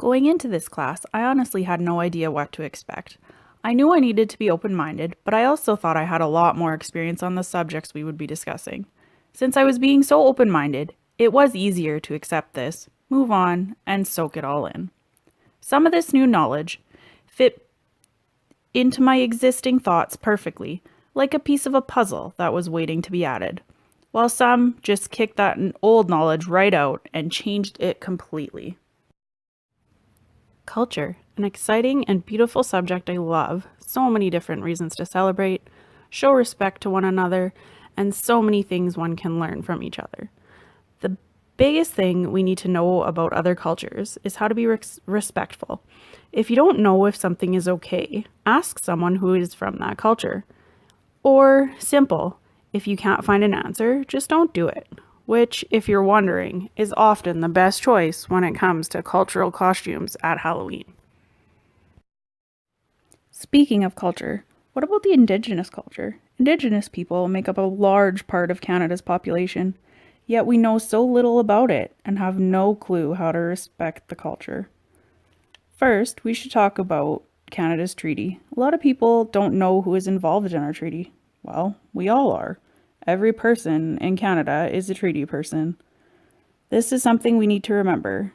Going into this class, I honestly had no idea what to expect. I knew I needed to be open-minded, but I also thought I had a lot more experience on the subjects we would be discussing. Since I was being so open-minded, it was easier to accept this, move on, and soak it all in. Some of this new knowledge fit into my existing thoughts perfectly, like a piece of a puzzle that was waiting to be added, while some just kicked that old knowledge right out and changed it completely. Culture, an exciting and beautiful subject I love. So many different reasons to celebrate, show respect to one another, and so many things one can learn from each other. The biggest thing we need to know about other cultures is how to be respectful. If you don't know if something is okay, ask someone who is from that culture. Or simple, if you can't find an answer, just don't do it. Which, if you're wondering, is often the best choice when it comes to cultural costumes at Halloween. Speaking of culture, what about the Indigenous culture? Indigenous people make up a large part of Canada's population, yet we know so little about it and have no clue how to respect the culture. First, we should talk about Canada's treaty. A lot of people don't know who is involved in our treaty. Well, we all are. Every person in Canada is a treaty person. This is something we need to remember.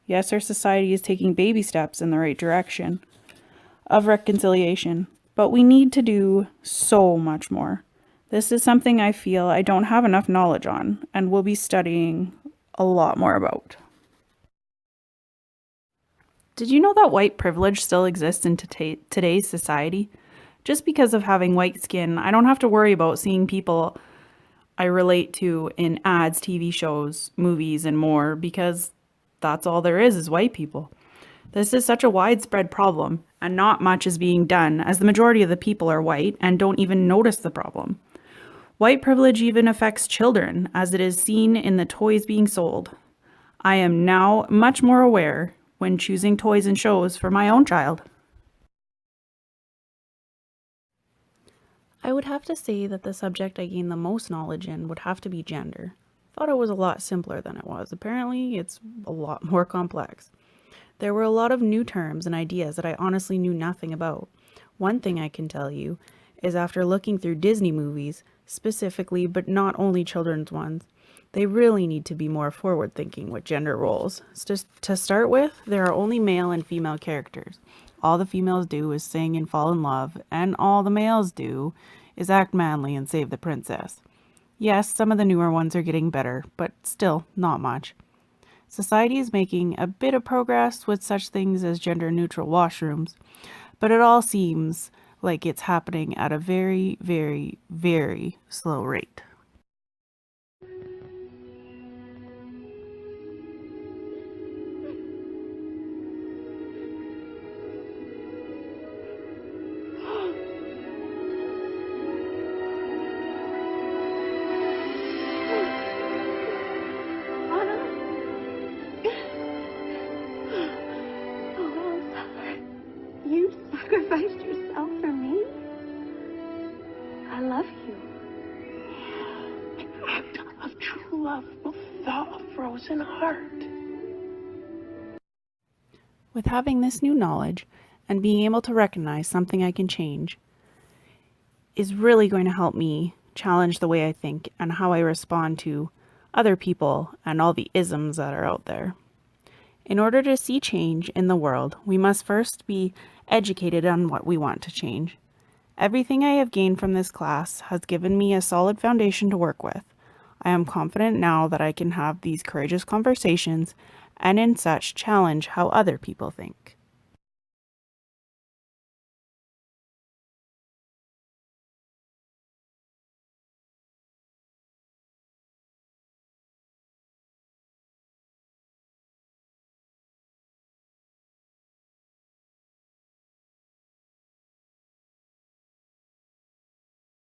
Yes, our society is taking baby steps in the right direction of reconciliation, but we need to do so much more. This is something I feel I don't have enough knowledge on and will be studying a lot more about. Did you know that white privilege still exists in today's society? Just because of having white skin, I don't have to worry about seeing people I relate to in ads, TV shows, movies, and more, because that's all there is white people. This is such a widespread problem, and not much is being done, as the majority of the people are white and don't even notice the problem. White privilege even affects children, as it is seen in the toys being sold. I am now much more aware when choosing toys and shows for my own child. I would have to say that the subject I gained the most knowledge in would have to be gender. Thought it was a lot simpler than it was. Apparently, it's a lot more complex. There were a lot of new terms and ideas that I honestly knew nothing about. One thing I can tell you is after looking through Disney movies, specifically, but not only children's ones, they really need to be more forward-thinking with gender roles. To start with, there are only male and female characters. All the females do is sing and fall in love, and all the males do is act manly and save the princess. Yes, some of the newer ones are getting better, but still not much. Society is making a bit of progress with such things as gender-neutral washrooms, but it all seems like it's happening at a very, very, very slow rate. You sacrificed yourself for me? I love you. An act of true love will thaw a frozen heart. With having this new knowledge and being able to recognize something I can change is really going to help me challenge the way I think and how I respond to other people and all the isms that are out there. In order to see change in the world, we must first be educated on what we want to change. Everything I have gained from this class has given me a solid foundation to work with. I am confident now that I can have these courageous conversations and in such challenge how other people think.